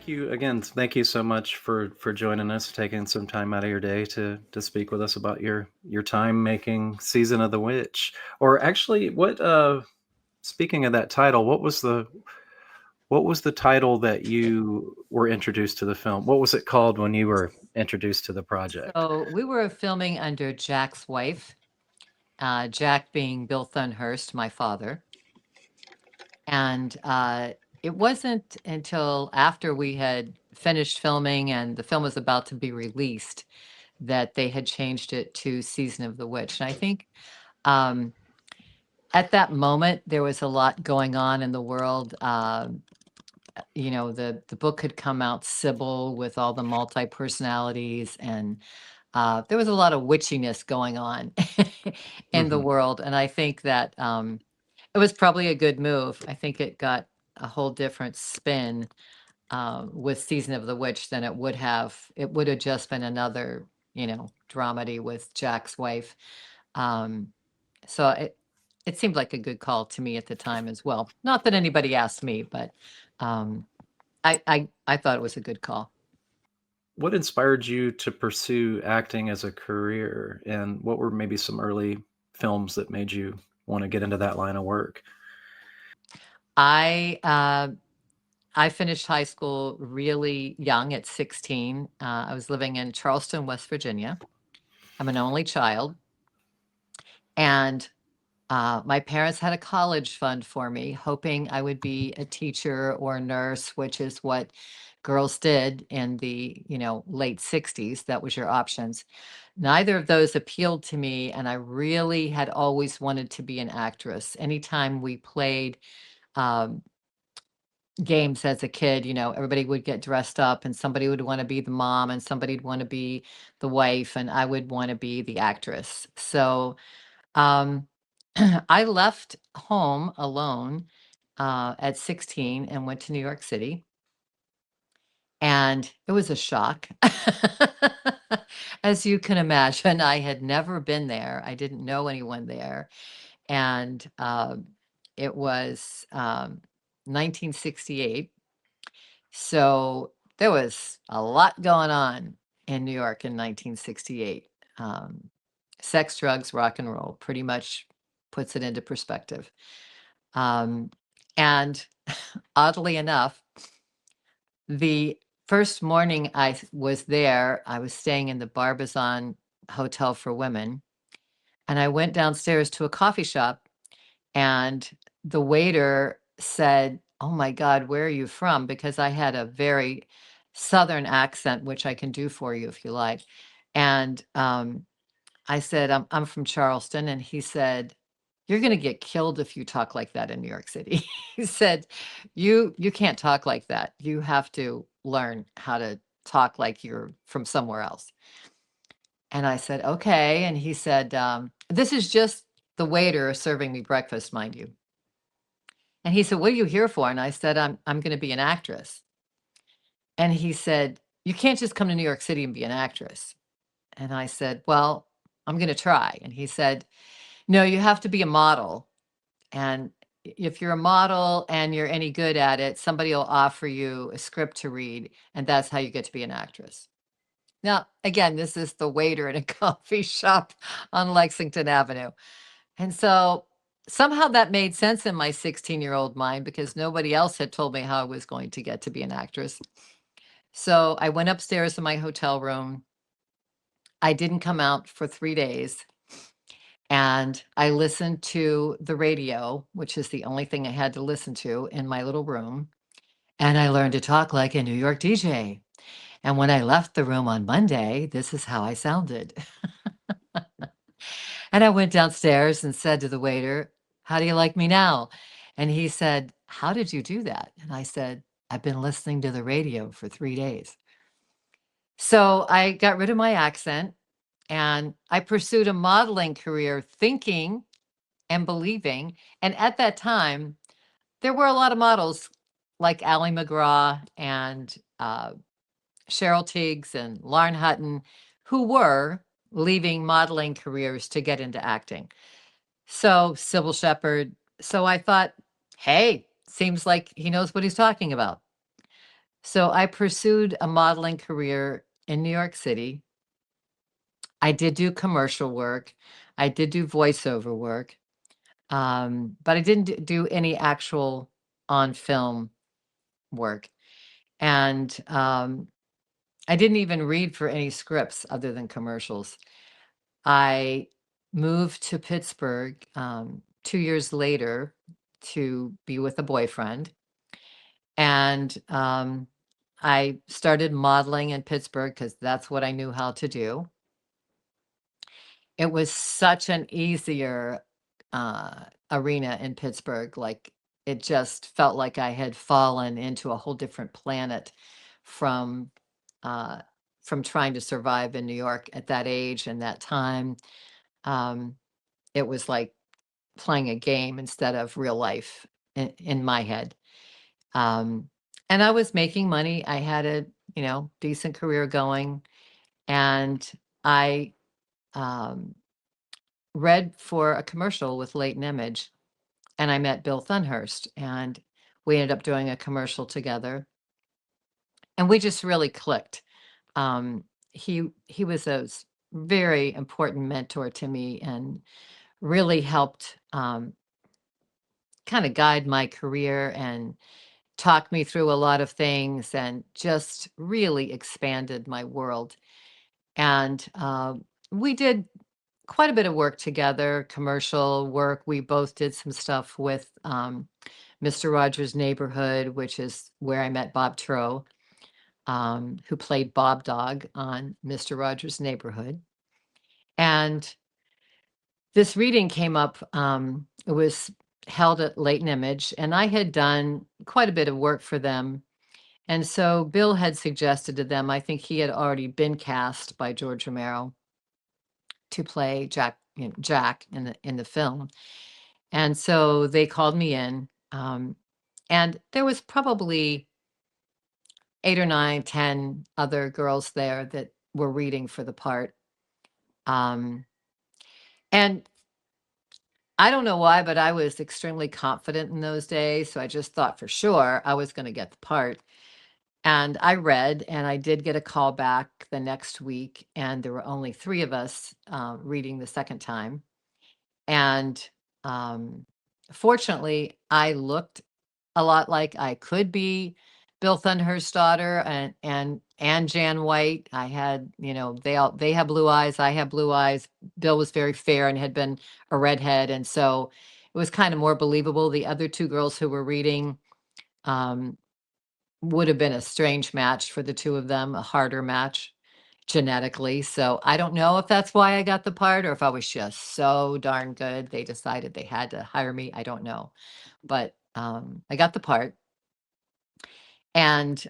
thank you again. Thank you so much for joining us, taking some time out of your day to speak with us about your time making Season of the Witch. Or actually, what speaking of that title, what was the title that you were introduced to the film? What was it called when you were introduced to the project? So we were filming under Jack's wife, Jack being Bill Thunhurst, my father. And it wasn't until after we had finished filming and the film was about to be released that they had changed it to Season of the Witch. And I think um, at that moment, there was a lot going on in the world. The book had come out, Sybil, with all the multi-personalities, and there was a lot of witchiness going on in the Hmm. world. And I think that it was probably a good move. I think it got a whole different spin with Season of the Witch than it would have. It would have just been another, dramedy with Jack's wife. Um, so it seemed like a good call to me at the time as well. Not that anybody asked me, but um, I thought it was a good call. What inspired you to pursue acting as a career, and what were maybe some early films that made you want to get into that line of work? I uh, I finished high school really young at 16. I was living in Charleston, West Virginia. I'm an only child, and my parents had a college fund for me, hoping I would be a teacher or a nurse, which is what girls did in the late 60s. That was your options. Neither of those appealed to me, and I really had always wanted to be an actress. Anytime we played um, games as a kid, everybody would get dressed up and somebody would want to be the mom and somebody would want to be the wife, and I would want to be the actress. So um, I left home alone at 16 and went to New York City. And it was a shock. As you can imagine, I had never been there. I didn't know anyone there. And it was 1968. So there was a lot going on in New York in 1968. Um, Sex, drugs, rock and roll pretty much puts it into perspective. Um, and oddly enough, the first morning I was there, I was staying in the Barbizon Hotel for Women, and I went downstairs to a coffee shop, and the waiter said, "Oh my God, where are you from?" Because I had a very Southern accent, which I can do for you if you like. And I said, I'm from Charleston. And he said, "You're going to get killed if you talk like that in New York City." He said, you can't talk like that. You have to learn how to talk like you're from somewhere else. And I said, "Okay." And he said, "This is just the waiter serving me breakfast, mind you." And he said, "What are you here for?" And I said, I'm going to be an actress." And he said, "You can't just come to New York City and be an actress." And I said, "Well, I'm going to try." And he said, "No, you have to be a model. And if you're a model and you're any good at it, somebody will offer you a script to read, and that's how you get to be an actress." Now, again, this is the waiter in a coffee shop on Lexington Avenue. And so somehow that made sense in my 16-year-old mind because nobody else had told me how I was going to get to be an actress. So I went upstairs to my hotel room. I didn't come out for 3 days. And I listened to the radio, which is the only thing I had to listen to in my little room. And I learned to talk like a New York DJ. And when I left the room on Monday, this is how I sounded. And I went downstairs and said to the waiter, "How do you like me now?" And he said, "How did you do that?" And I said, "I've been listening to the radio for 3 days." So I got rid of my accent and I pursued a modeling career thinking and believing. And at that time, there were a lot of models like Ally McGraw and Cheryl Tiggs and Lauren Hutton who were leaving modeling careers to get into acting. So Sybil Shepherd. So I thought, hey, seems like he knows what he's talking about. So I pursued a modeling career in New York City. I did do commercial work. I did do voiceover work. But I didn't do any actual on film work. And I didn't even read for any scripts other than commercials. I moved to Pittsburgh 2 years later to be with a boyfriend. And I started modeling in Pittsburgh because that's what I knew how to do. It was such an easier arena in Pittsburgh. Like, it just felt like I had fallen into a whole different planet from uh, trying to survive in New York at that age and that time. It was like playing a game instead of real life in my head. And I was making money. I had a, decent career going, and I um, read for a commercial with Leighton Image, and I met Bill Thunhurst, and we ended up doing a commercial together, and we just really clicked. He was a very important mentor to me and really helped kind of guide my career and talk me through a lot of things and just really expanded my world. And we did quite a bit of work together, commercial work. We both did some stuff with Mr. Rogers' Neighborhood, which is where I met Bob Trow, who played Bob Dog on Mr. Rogers' Neighborhood. And this reading came up. It was held at Leighton Image, and I had done quite a bit of work for them. And so Bill had suggested to them, I think he had already been cast by George Romero to play Jack, Jack in the film. And so they called me in, and there was probably 8 or 9, 10 other girls there that were reading for the part. And I don't know why, but I was extremely confident in those days. So I just thought for sure I was going to get the part. And I read, and I did get a call back the next week, and there were only 3 of us reading the second time. And fortunately, I looked a lot like I could be Bill Thunder's daughter, and Jan White. I had, they have blue eyes, I have blue eyes. Bill was very fair and had been a redhead, and so it was kind of more believable. The other 2 girls who were reading would have been a strange match for the 2 of them, a harder match genetically. So I don't know if that's why I got the part or if I was just so darn good they decided they had to hire me. I don't know. But I got the part. And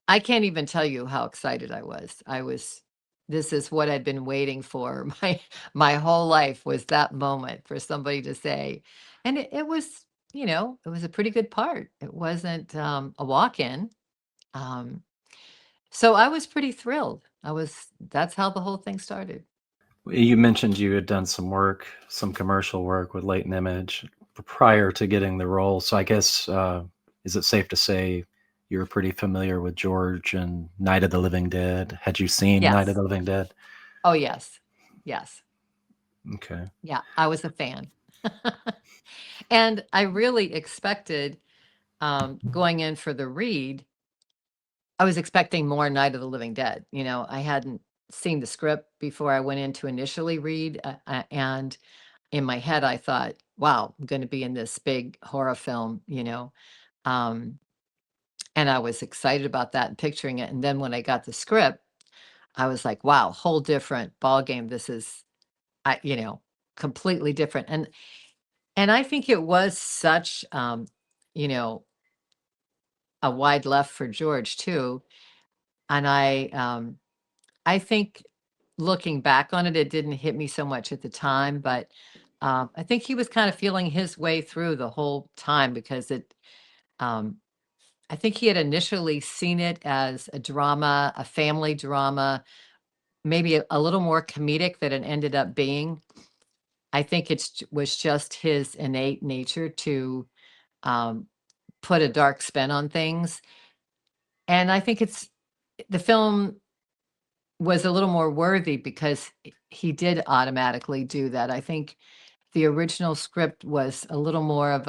I can't even tell you how excited I was. This is what I'd been waiting for my whole life, was that moment for somebody to say. And it was, it was a pretty good part. It wasn't a walk-in. So I was pretty thrilled. That's how the whole thing started. You mentioned you had done some work, some commercial work with Leighton Image prior to getting the role. So I guess, is it safe to say you were pretty familiar with George and Night of the Living Dead? Had you seen Night of Yes. the Living Dead? Oh, yes. Yes. Okay. Yeah, I was a fan. And I really expected, going in for the read, I was expecting more Night of the Living Dead. I hadn't seen the script before I went in to initially read, and in my head, I thought, wow, I'm going to be in this big horror film. Um, and I was excited about that and picturing it. And then when I got the script, I was like, wow, whole different ball game. This is, completely different. And I think it was such, you know, a wide left for George too. And I think looking back on it, it didn't hit me so much at the time, but I think he was kind of feeling his way through the whole time, because um, I think he had initially seen it as a drama, a family drama, maybe a little more comedic than it ended up being. I think was just his innate nature to um, put a dark spin on things. And I think the film was a little more worthy because he did automatically do that. I think the original script was a little more of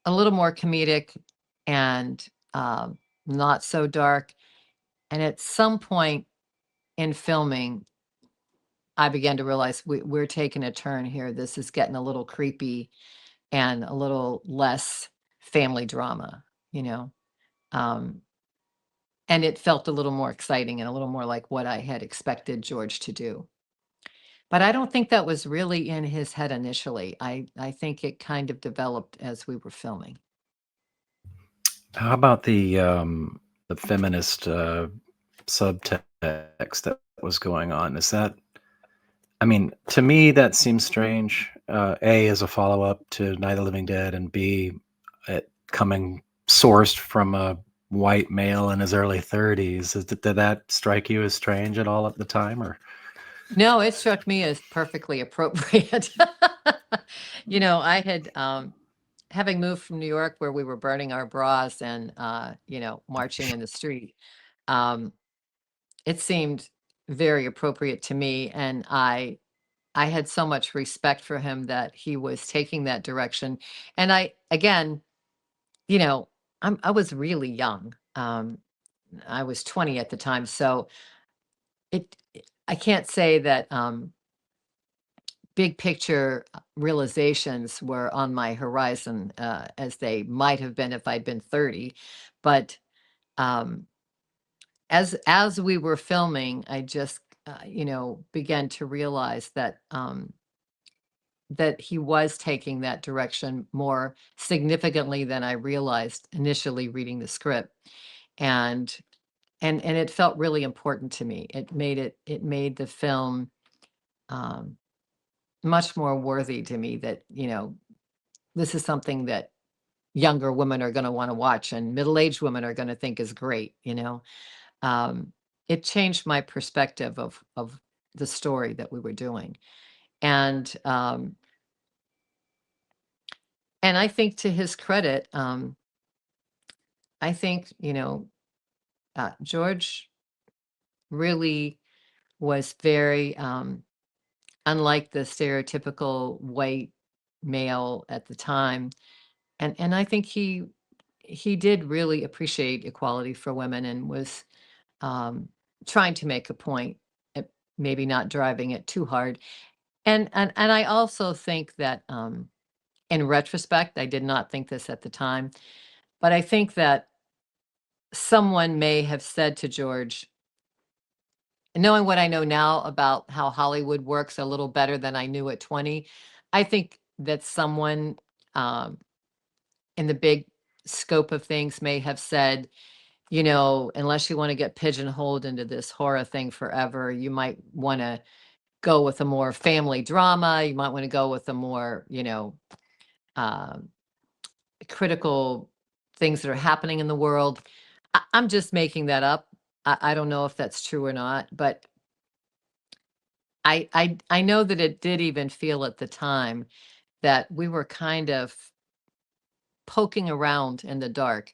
a little more comedic and not so dark. And at some point in filming, I began to realize we're taking a turn here. This is getting a little creepy and a little less family drama, you know. Um, and it felt a little more exciting and a little more like what I had expected George to do. But I don't think that was really in his head initially. I think it kind of developed as we were filming. How about the feminist subtext that was going on? Is that, I mean, to me, that seems strange. A, as a follow up to Night of the Living Dead, and B, it coming sourced from a white male in his early 30s. Did that strike you as strange at all at the time? Or No, it struck me as perfectly appropriate. You know, I had having moved from New York where we were burning our bras and you know, marching in the street. Um, it seemed very appropriate to me, and I had so much respect for him that he was taking that direction. And I again, you know, I was really young. I was 20 at the time, so it I can't say that big picture realizations were on my horizon as they might have been if I'd been 30. But um, as we were filming, I just you know, began to realize that that he was taking that direction more significantly than I realized initially reading the script. And and it felt really important to me. It made the film um, much more worthy to me that, you know, this is something that younger women are going to want to watch and middle-aged women are going to think is great, you know. Um, it changed my perspective of the story that we were doing. And and I think to his credit, I think, you know, George really was very unlike the stereotypical white male at the time. And I think he did really appreciate equality for women and was um, trying to make a point, uh, maybe not driving it too hard. And I also think that in retrospect, I did not think this at the time, but I think that someone may have said to George, knowing what I know now about how Hollywood works a little better than I knew at 20, I think that someone um, in the big scope of things may have said, you know, unless you want to get pigeonholed into this horror thing forever, you might want to go with a more family drama. You might want to go with a more, you know, um, critical things that are happening in the world. I'm just making that up. I don't know if that's true or not, but I know that it did even feel at the time that we were kind of poking around in the dark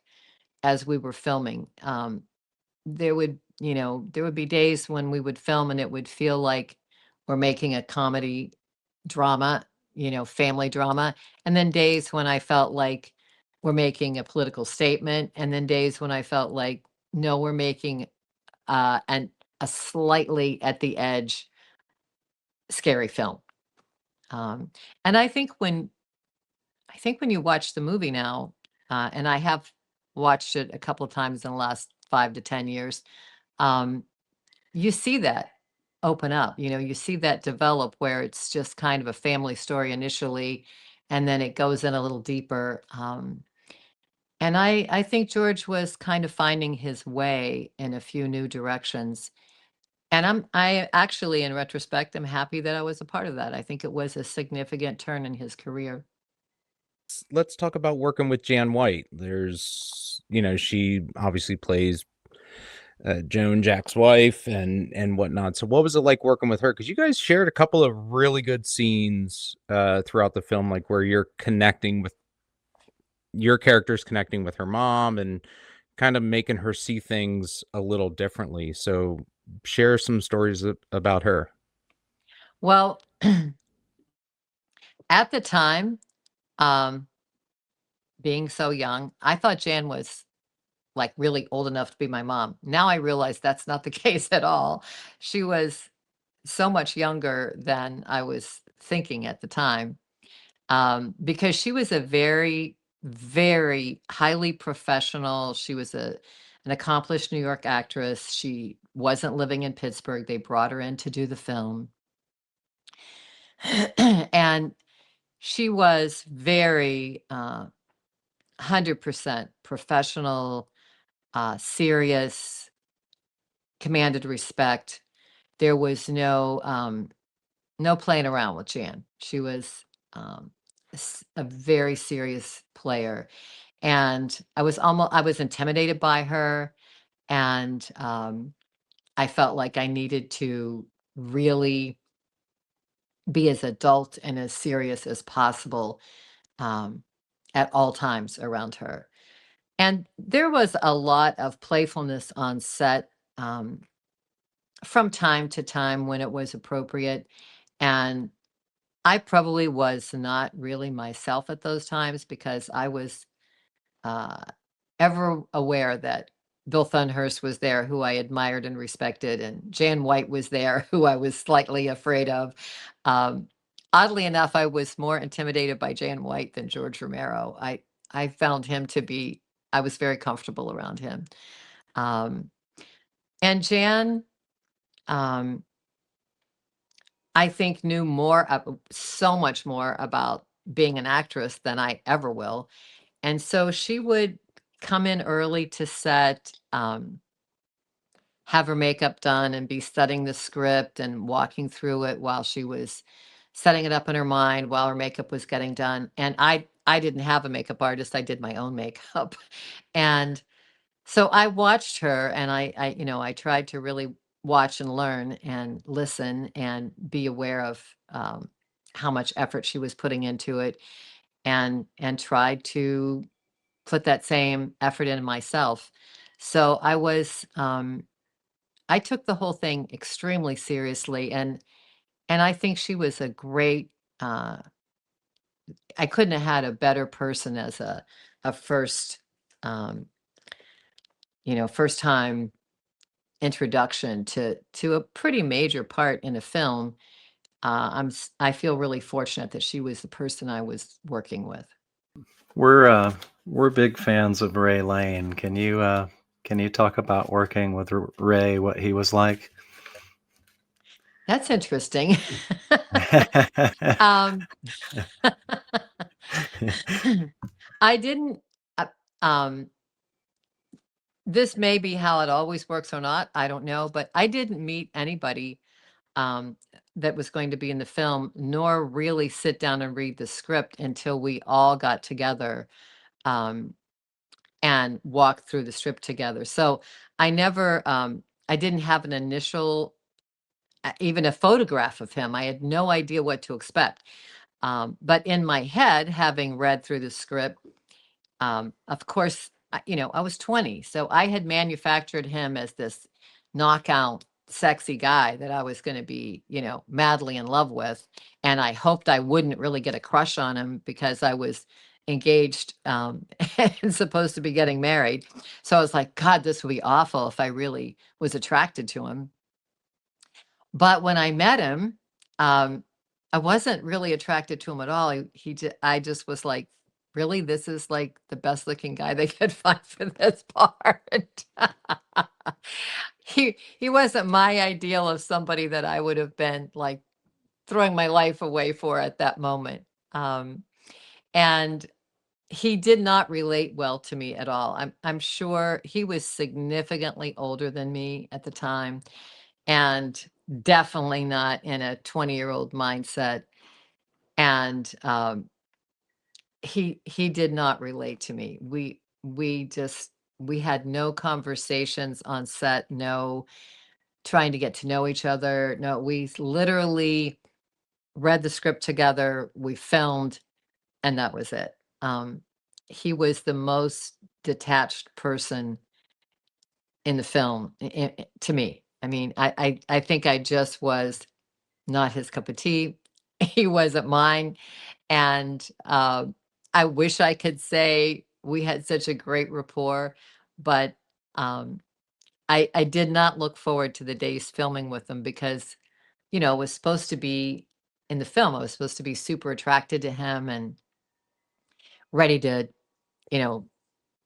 as we were filming. There would, you know, there would be days when we would film and it would feel like we're making a comedy drama, you know, family drama. And then days when I felt like we're making a political statement. And then days when I felt like, no, we're making an a slightly at the edge scary film. Um, and I think when you watch the movie now, and I have watched it a couple of times in the last 5 to 10 years, um, you see that open up. You know, you see that develop where it's just kind of a family story initially, and then it goes in a little deeper. And I think George was kind of finding his way in a few new directions. And I actually, in retrospect, am happy that I was a part of that. I think it was a significant turn in his career. Let's talk about working with Jan White. There's, you know, she obviously plays Joan, Jack's wife, and whatnot. So, what was it like working with her? Because you guys shared a couple of really good scenes throughout the film, like where you're connecting with your character's connecting with her mom and kind of making her see things a little differently. So share some stories about her. Well, at the time, being so young, I thought Jan was like really old enough to be my mom. Now I realize that's not the case at all. She was so much younger than I was thinking at the time, because she was a very, very highly professional. She was an accomplished New York actress. She wasn't living in Pittsburgh. They brought her in to do the film. And she was very 100% professional, serious, commanded respect. There was no playing around with Jan. She was a very serious player, and I was intimidated by her, and I felt like I needed to really be as adult and as serious as possible at all times around her. And there was a lot of playfulness on set from time to time when it was appropriate. And I probably was not really myself at those times because I was uh, ever aware that Bill Thunhurst was there, who I admired and respected, and Jan White was there, who I was slightly afraid of. Um, Oddly enough, I was more intimidated by Jan White than George Romero. I found him to be, I was very comfortable around him. And Jan, um, I think, knew so much more about being an actress than I ever will. And so she would come in early to set, have her makeup done, and be studying the script and walking through it while she was setting it up in her mind while her makeup was getting done. And I didn't have a makeup artist. I did my own makeup. And so I watched her, and I tried to really watch and learn and listen and be aware of how much effort she was putting into it, and tried to put that same effort in myself. So I took the whole thing extremely seriously, and I think she was a great. I couldn't have had a better person as a first, um, first time introduction to a pretty major part in a film. I feel really fortunate that she was the person I was working with. We're big fans of Ray Lane. Can you talk about working with Ray, what he was like? That's interesting. um, I didn't. Um, this may be how it always works or not. I don't know, but I didn't meet anybody that was going to be in the film, nor really sit down and read the script until we all got together and walked through the script together. So I never, I didn't have an initial, even a photograph of him. I had no idea what to expect. But in my head, having read through the script, of course, I was 20, so I had manufactured him as this knockout, sexy guy that I was going to be, madly in love with. And I hoped I wouldn't really get a crush on him because I was engaged and supposed to be getting married. So I was like, God, this would be awful if I really was attracted to him. But when I met him, I wasn't really attracted to him at all. I just was like, really, this is like the best looking guy they could find for this part. He wasn't my ideal of somebody that I would have been like throwing my life away for at that moment. And he did not relate well to me at all. I'm sure he was significantly older than me at the time, and definitely not in a 20-year-old mindset. And he did not relate to me. We had no conversations on set, no trying to get to know each other. No, we literally read the script together, we filmed, and that was it. he was the most detached person in the film to me. I mean, I think I just was not his cup of tea. He wasn't mine. And I wish I could say we had such a great rapport, but um, I did not look forward to the days filming with him because, you know, it was supposed to be in the film, I was supposed to be super attracted to him and ready to, you know,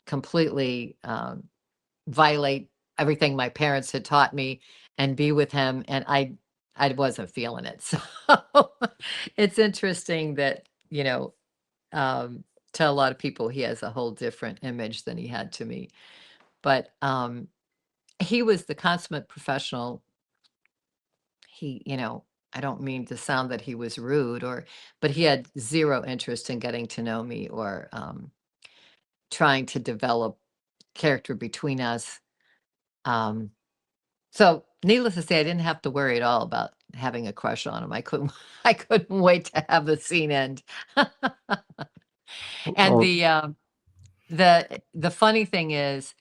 completely violate everything my parents had taught me and be with him. And I wasn't feeling it. So it's interesting that, you know, to a lot of people, he has a whole different image than he had to me. But he was the consummate professional. He, you know, I don't mean to sound that he was rude but he had zero interest in getting to know me or trying to develop character between us. Um, so needless to say, I didn't have to worry at all about having a crush on him. I couldn't, I couldn't wait to have the scene end. And Well, the funny thing is,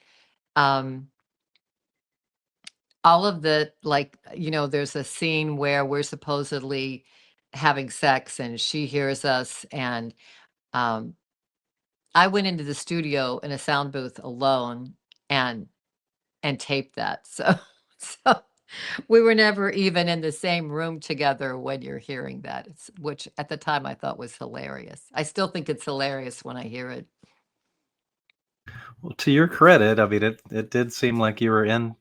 um, all of the like, you know, there's a scene where we're supposedly having sex and she hears us and um, I went into the studio in a sound booth alone and taped that. So so we were never even in the same room together when you're hearing that. Which at the time I thought was hilarious. I still think it's hilarious when I hear it. well, to your credit, I mean, it did seem like you were in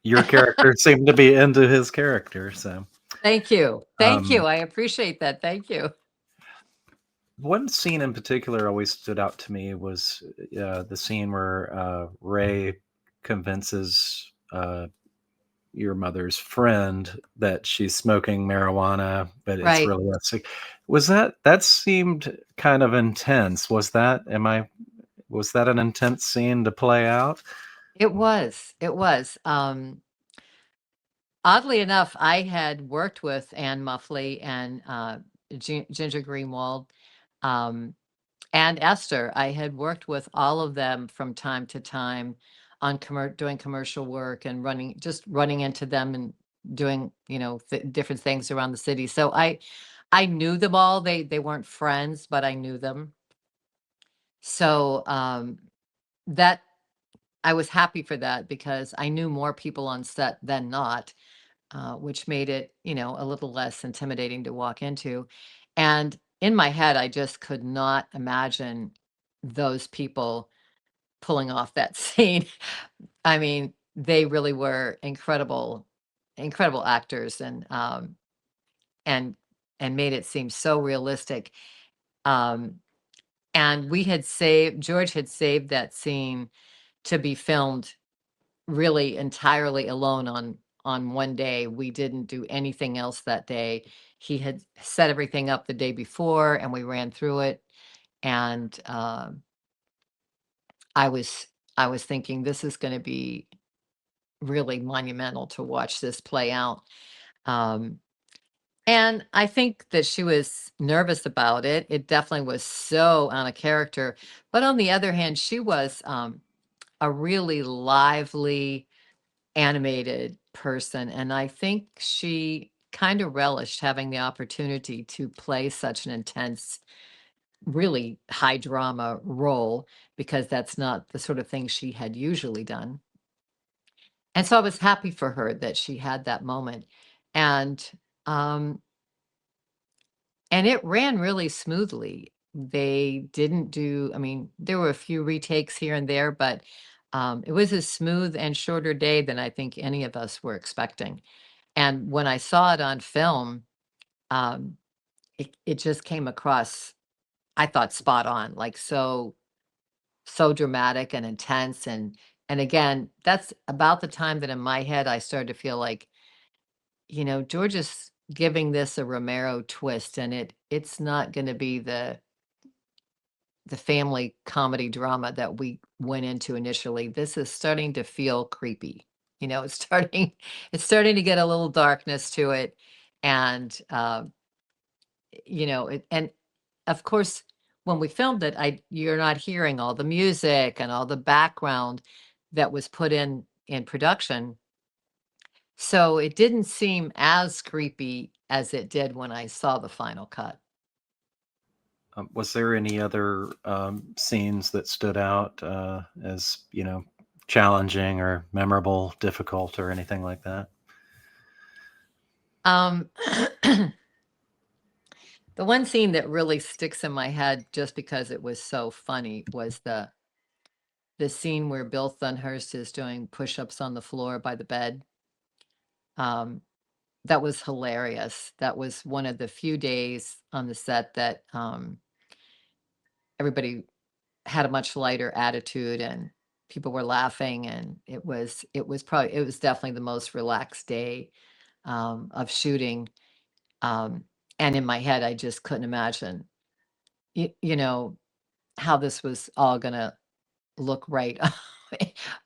your character seemed to be into his character. So, Thank you. Thank you. um, I appreciate that. Thank you. one scene in particular always stood out to me was the scene where Ray convinces your mother's friend that she's smoking marijuana, but it's Right. really a was that seemed kind of intense. Was that an intense scene to play out? It was. It was. Oddly enough, I had worked with Anne Muffley and Ginger Greenwald and Esther. I had worked with all of them from time to time on doing commercial work and running into them and doing, you know, different things around the city. So I knew them all. They weren't friends, but I knew them. So that I was happy for that because I knew more people on set than not, which made it, you know, a little less intimidating to walk into. And in my head, I just could not imagine those people pulling off that scene. I mean, they really were incredible, incredible actors and and made it seem so realistic. Um, and George had saved that scene to be filmed really entirely alone on one day. We didn't do anything else that day. He had set everything up the day before and we ran through it. And I was I was thinking this is going to be really monumental to watch this play out. Um, and I think that she was nervous about it. It definitely was so out of character. But on the other hand, she was a really lively, animated person. And I think she kind of relished having the opportunity to play such an intense, really high drama role because that's not the sort of thing she had usually done. And so I was happy for her that she had that moment. And um and it ran really smoothly. They didn't do, I mean, there were a few retakes here and there, but it was a smooth and shorter day than I think any of us were expecting. And when I saw it on film, um, it just came across, I thought, spot on, like so dramatic and intense. And again, that's about the time that in my head I started to feel like, you know, George is giving this a Romero twist, and it's not going to be the family comedy drama that we went into initially. This is starting to feel creepy. You know, it's starting to get a little darkness to it, and you know, and of course, when we filmed it, you're not hearing all the music and all the background that was put in production. So it didn't seem as creepy as it did when I saw the final cut. Was there any other scenes that stood out as, challenging or memorable, difficult, or anything like that? The one scene that really sticks in my head just because it was so funny was the scene where Bill Thunhurst is doing push-ups on the floor by the bed. That was hilarious. That was one of the few days on the set that everybody had a much lighter attitude and people were laughing, and it was definitely the most relaxed day of shooting. And in my head, I just couldn't imagine, you know, how this was all gonna look right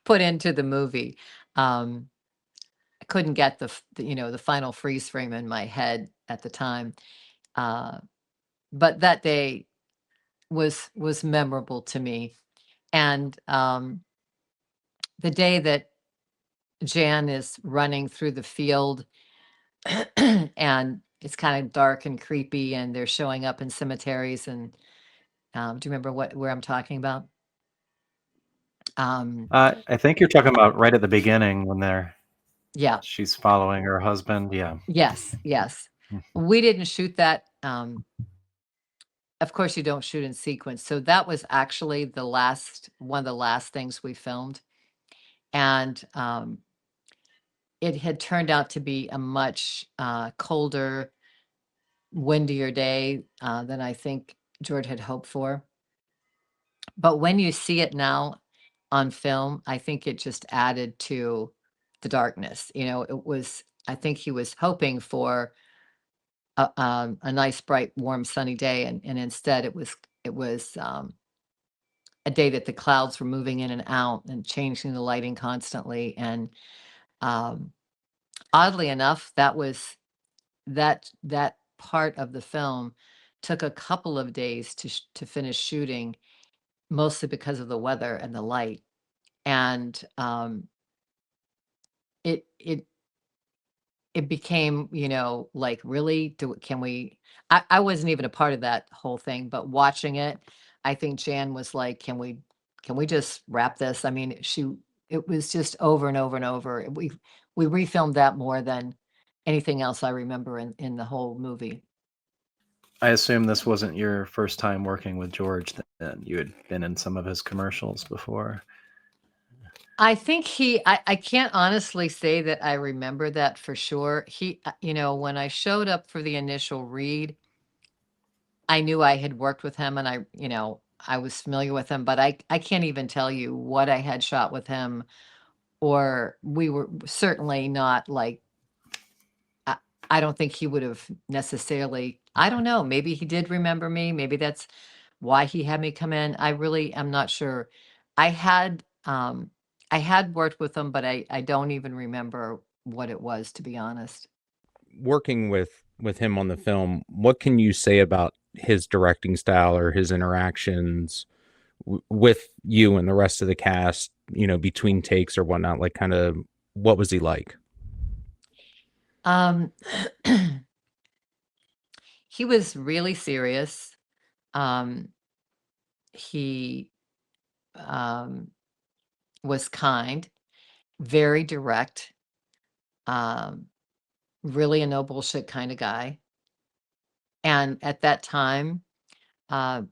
put into the movie. I couldn't get the final freeze frame in my head at the time. But that day was memorable to me. And the day that Jan is running through the field and it's kind of dark and creepy and they're showing up in cemeteries, and do you remember where I'm talking about? I think you're talking about right at the beginning when Yeah. she's following her husband. Yeah. Yes. We didn't shoot that. Of course, you don't shoot in sequence. So that was actually one of the last things we filmed. And it had turned out to be a much colder, windier day than I think George had hoped for. But when you see it now on film, I think it just added to the darkness. I think he was hoping for a nice, bright, warm, sunny day, and instead it was a day that the clouds were moving in and out and changing the lighting constantly. And oddly enough, that part of the film took a couple of days to finish shooting, mostly because of the weather and the light. And it became, like, really, I wasn't even a part of that whole thing, but watching it, I think Jan was like, can we just wrap this? I mean, it was just over and over and over. We refilmed that more than anything else I remember in the whole movie. I assume this wasn't your first time working with George then. You had been in some of his commercials before. I think I can't honestly say that I remember that for sure. When I showed up for the initial read, I knew I had worked with him and I was familiar with him, but I can't even tell you what I had shot with him, or we were certainly not like, I don't think he would have necessarily, I don't know, maybe he did remember me. Maybe that's why he had me come in. I really am not sure. I had worked with him, but I don't even remember what it was, to be honest. Working with him on the film, what can you say about his directing style or his interactions with you and the rest of the cast, between takes or whatnot? Like, kind of, what was he like? He was really serious. He was kind, very direct, really a no bullshit kind of guy. And at that time, late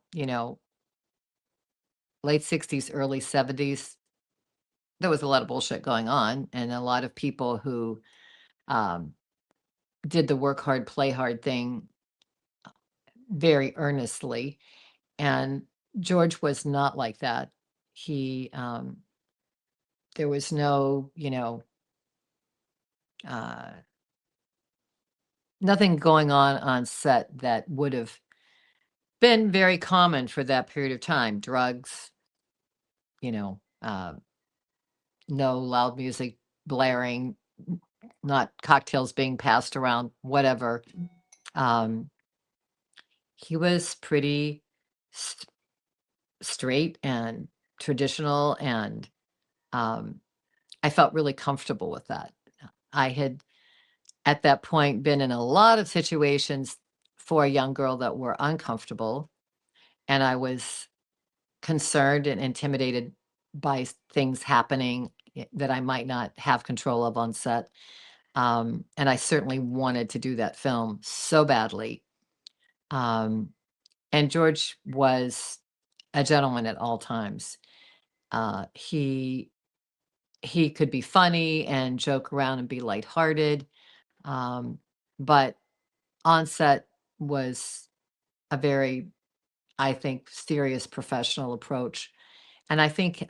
60s, early 70s, there was a lot of bullshit going on, and a lot of people who did the work hard, play hard thing very earnestly. And George was not like that. He, there was no, nothing going on set that would have been very common for that period of time. Drugs, no loud music blaring, not cocktails being passed around, whatever. He was pretty s- straight and traditional, and I felt really comfortable with that. I had at that point been in a lot of situations for a young girl that were uncomfortable, and I was concerned and intimidated by things happening that I might not have control of on set. And I certainly wanted to do that film so badly. Um, and George was a gentleman at all times. He could be funny and joke around and be lighthearted, but on set was a very, I think, serious professional approach. And I think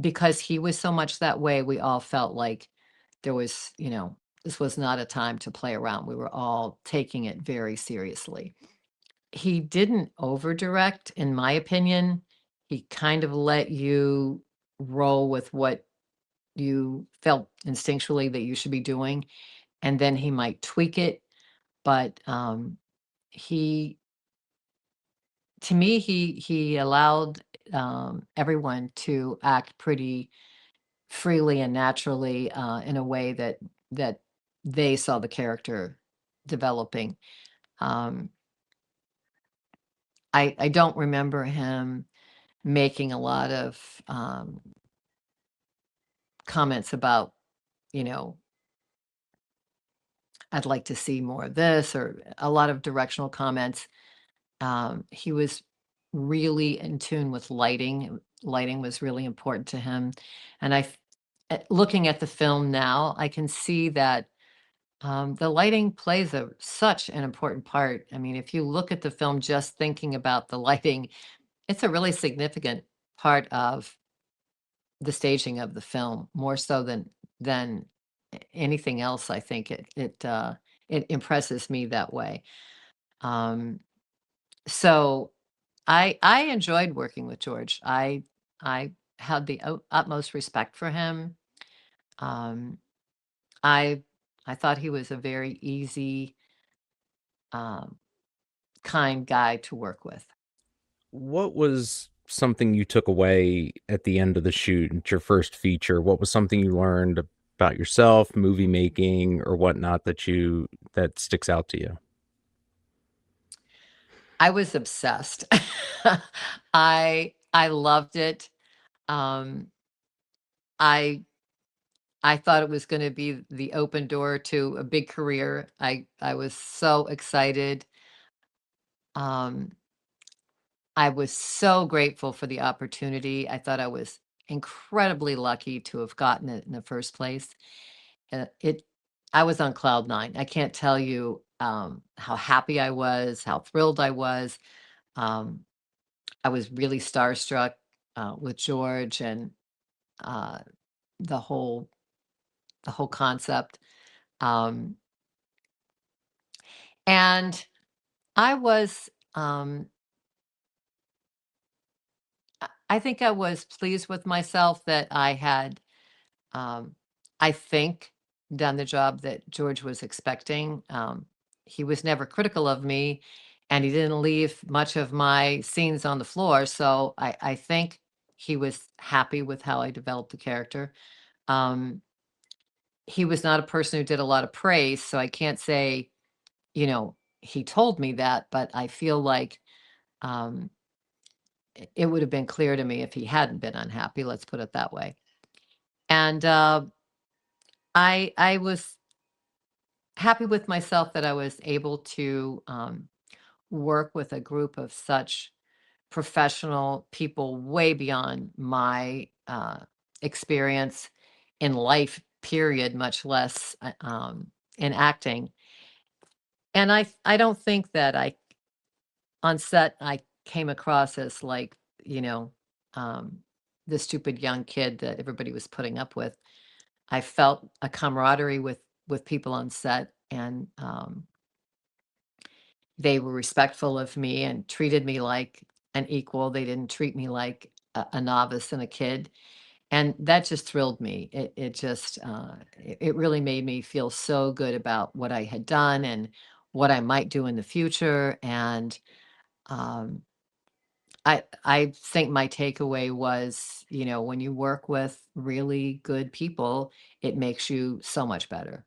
because he was so much that way, we all felt like there was, this was not a time to play around. We were all taking it very seriously. He didn't over direct, in my opinion. He kind of let you roll with what you felt instinctually that you should be doing, and then he might tweak it. But he, to me, he allowed everyone to act pretty freely and naturally, in a way that they saw the character developing. Um, I don't remember him making a lot of comments about, you know, I'd like to see more of this, or a lot of directional comments. He was really in tune with lighting. Lighting was really important to him. And looking at the film now, I can see that the lighting plays such an important part. I mean, if you look at the film just thinking about the lighting, it's a really significant part of the staging of the film, more so than anything else. I think it impresses me that way. Um, so I enjoyed working with George. I had the utmost respect for him. Um, I I thought he was a very easy, um, kind guy to work with. What was something you took away at the end of the shoot, at your first feature? What was something you learned about yourself, movie making, or whatnot that sticks out to you? I was obsessed. I loved it. Um, I I thought it was gonna be the open door to a big career. I was so excited. Um, I was so grateful for the opportunity. I thought I was incredibly lucky to have gotten it in the first place. It I was on cloud 9. I can't tell you, how happy I was, how thrilled I was. Um, I was really starstruck, with George and, uh, the whole the whole concept. Um, and I was, I think I was pleased with myself that I had, um, I think, done the job that George was expecting. He was never critical of me, and he didn't leave much of my scenes on the floor. So I think he was happy with how I developed the character. Um, he was not a person who did a lot of praise, so I can't say, he told me that, but I feel like um, it would have been clear to me if he hadn't been unhappy. Let's put it that way. And I was happy with myself that I was able to work with a group of such professional people way beyond my experience in life, period, much less in acting. And I don't think that on set I came across as like, you know, um, the stupid young kid that everybody was putting up with. I felt a camaraderie with people on set, and they were respectful of me and treated me like an equal. They didn't treat me like a novice and a kid, and that just thrilled me. It really made me feel so good about what I had done and what I might do in the future. And um, I think my takeaway was, when you work with really good people, it makes you so much better.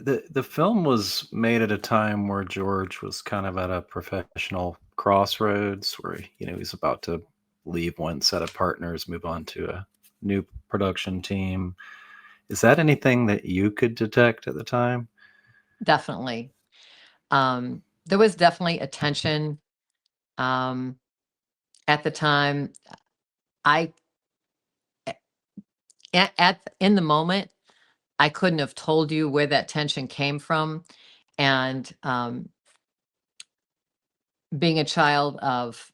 The film was made at a time where George was kind of at a professional crossroads where he's about to leave one set of partners, move on to a new production team. Is that anything that you could detect at the time? Definitely. There was definitely a tension at the time. I in the moment, I couldn't have told you where that tension came from, and being a child of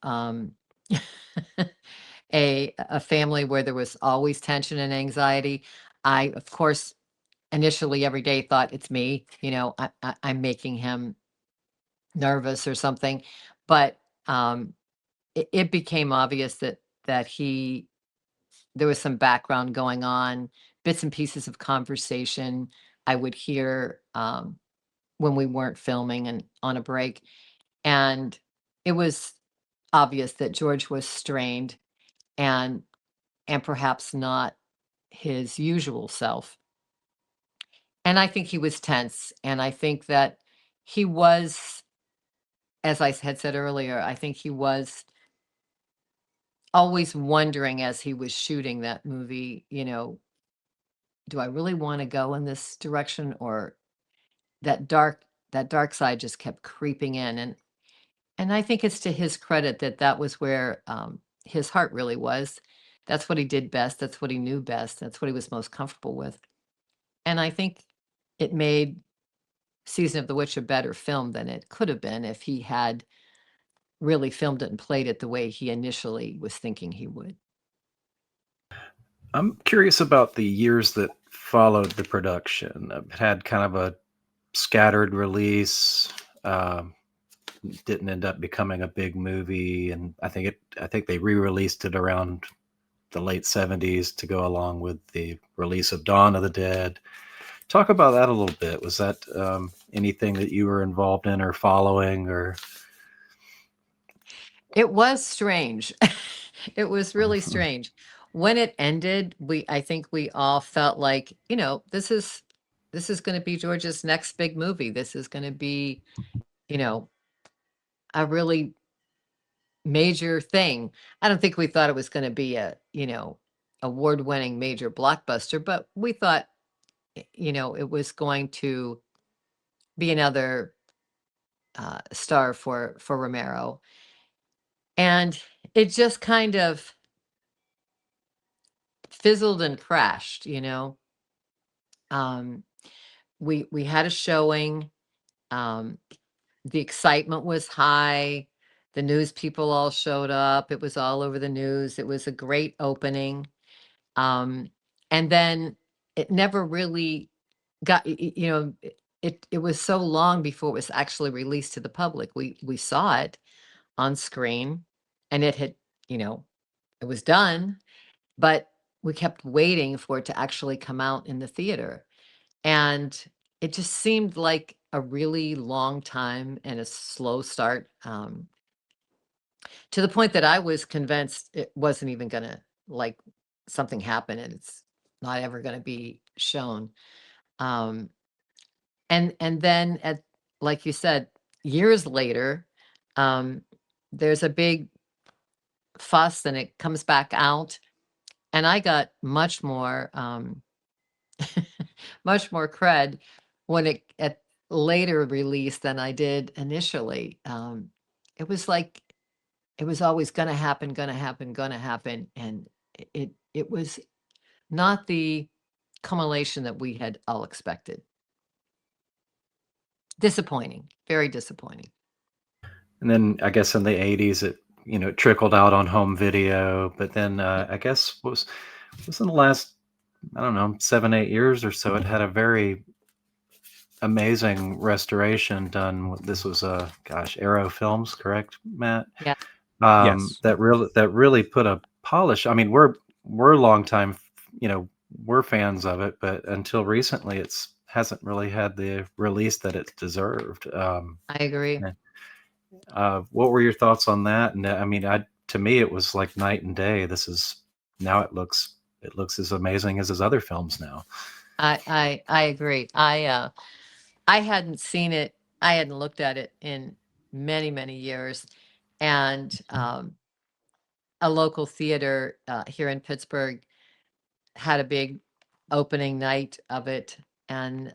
a family where there was always tension and anxiety, I, of course, initially every day thought it's me. I'm making him nervous or something, but it became obvious that there was some background going on, bits and pieces of conversation I would hear when we weren't filming and on a break, and it was obvious that George was strained and perhaps not his usual self. And I think he was tense, and I think that he was, as I had said earlier, I think he was always wondering as he was shooting that movie, do I really want to go in this direction, or that dark side just kept creeping in, and I think it's to his credit that was where his heart really was. That's what he did best. That's what he knew best. That's what he was most comfortable with. And I think it made Season of the Witch a better film than it could have been if he had really filmed it and played it the way he initially was thinking he would. I'm curious about the years that followed the production. It had kind of a scattered release. Didn't end up becoming a big movie, and I think they re-released it around the late 70s to go along with the release of Dawn of the Dead. Talk about that a little bit. Was that anything that you were involved in or following, or? It was strange. It was really strange. When it ended, I think we all felt like, this is going to be George's next big movie. This is going to be, a really major thing. I don't think we thought it was going to be a, award-winning major blockbuster, but we thought, it was going to be another star for Romero. And it just kind of fizzled and crashed. We had a showing. The excitement was high. The news people all showed up. It was all over the news. It was a great opening. And then it never really got, it was so long before it was actually released to the public. We saw it on screen, and it had, it was done, but we kept waiting for it to actually come out in the theater. And it just seemed like a really long time and a slow start, to the point that I was convinced it wasn't even gonna, like, something happened and it's not ever gonna be shown. Um, and then like you said, years later, um, there's a big fuss and it comes back out, and I got much more, much more cred when it at later release than I did initially. It was like it was always gonna happen, gonna happen, gonna happen, and it was not the culmination that we had all expected. Disappointing, very disappointing. And then I guess in the 80s, it trickled out on home video. But then I guess was in the last, I don't know, 7-8 years or so, it had a very amazing restoration done. This was Arrow Films, correct, Matt? Yeah. Yes. That really put a polish. I mean, we're longtime, we're fans of it, but until recently, hasn't really had the release that it deserved. I agree. What were your thoughts on that? And I mean, to me, it was like night and day. Now it looks as amazing as his other films now. I agree. I hadn't seen it. I hadn't looked at it in many, many years. And a local theater here in Pittsburgh had a big opening night of it, and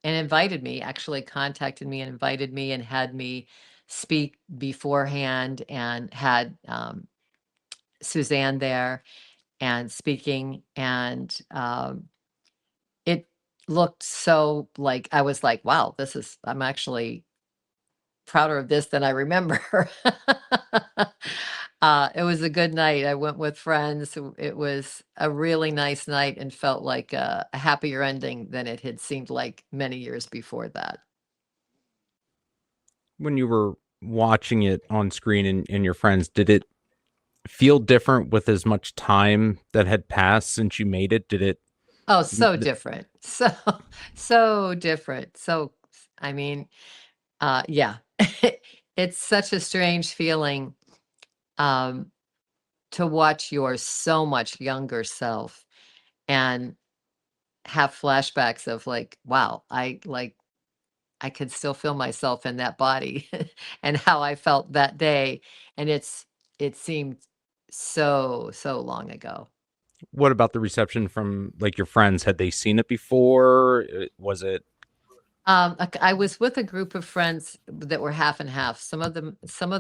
invited me, actually contacted me and invited me and had me speak beforehand, and had Suzanne there and speaking. And it looked so, like, I was like, wow, I'm actually prouder of this than I remember. It was a good night. I went with friends. It was a really nice night and felt like a happier ending than it had seemed like many years before that. When you were watching it on screen and your friends, did it feel different with as much time that had passed since you made it? Did it? Oh, so different. So, so different. So, I mean, yeah, it's such a strange feeling um, to watch your so much younger self and have flashbacks of like, wow, I could still feel myself in that body and how I felt that day. And it seemed so, so long ago. What about the reception from like your friends? Had they seen it before? Was it? I was with a group of friends that were half and half. Some of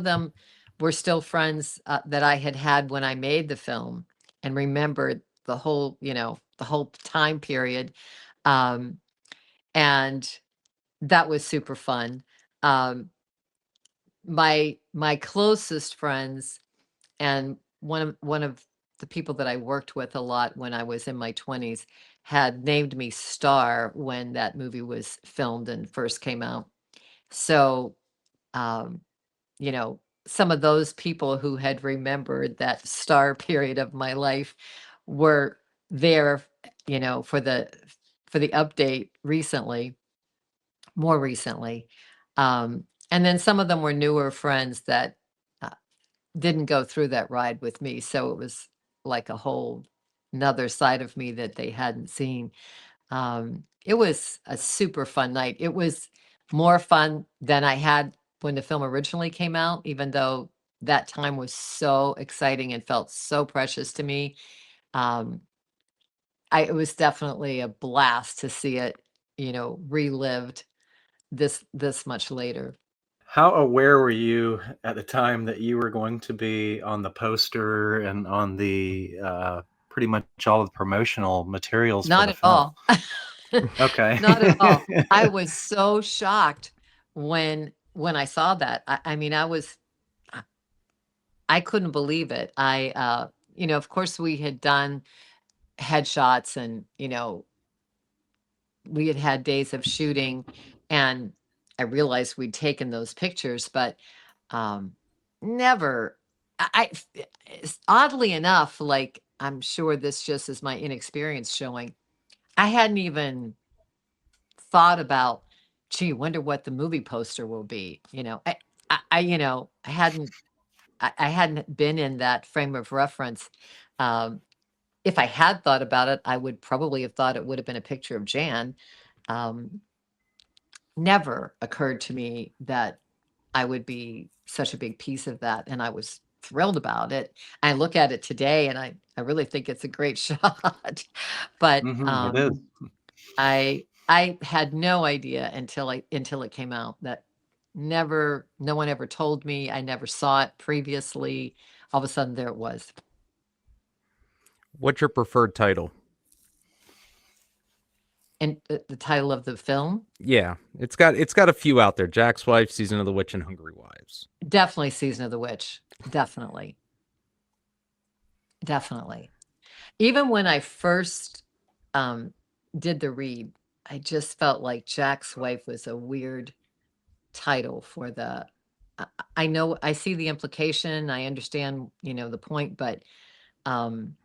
them were still friends that I had had when I made the film and remembered the whole, the whole time period. Um, and that was super fun. Um, my closest friends, and one of the people that I worked with a lot when I was in my 20s, had named me Star when that movie was filmed and first came out. So, um, some of those people who had remembered that star period of my life were there, for the update recently, more recently. And then some of them were newer friends that uh, didn't go through that ride with me. So it was like a whole another side of me that they hadn't seen. It was a super fun night. It was more fun than I had when the film originally came out, even though that time was so exciting and felt so precious to me. Um, it was definitely a blast to see it, relived this much later. How aware were you at the time that you were going to be on the poster and on the pretty much all of the promotional materials for Not the at film? all. Okay. Not at all. I was so shocked when I saw that. I mean, I couldn't believe it. Of course we had done headshots, and, we had had days of shooting, and I realized we'd taken those pictures, but um never oddly enough, like, I'm sure this just is my inexperience showing. I hadn't even thought about, gee, wonder what the movie poster will be. I hadn't been in that frame of reference. Um, if I had thought about it, I would probably have thought it would have been a picture of Jan. Um, Never occurred to me that I would be such a big piece of that, and I was thrilled about it. I look at it today, and I really think it's a great shot. But It is. I had no idea until it came out. That never No one ever told me. I never saw it previously. All of a sudden there it was. What's your preferred title? And the title of the film, Yeah, it's got a few out there. Jack's Wife, Season of the Witch, and Hungry Wives. definitely Season of the Witch. Definitely. Definitely. Even when I first um did the read, I just felt like Jack's Wife was a weird title for the I know I see the implication, I understand, the point, but um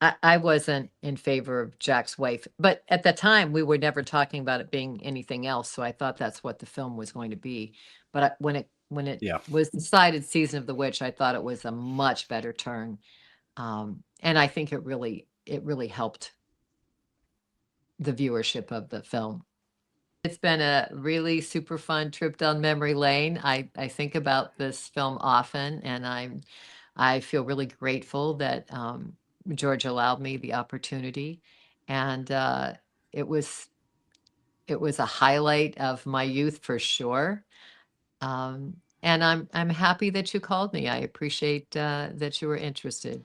I wasn't in favor of Jack's wife, but at the time we were never talking about it being anything else. So I thought that's what the film was going to be. But when it Yeah. was decided Season of the Witch, I thought it was a much better turn. And I think it really helped the viewership of the film. It's been a really super fun trip down memory lane. I think about this film often, and I feel really grateful that George allowed me the opportunity, and it was a highlight of my youth for sure. And I'm happy that you called me. I appreciate that you were interested.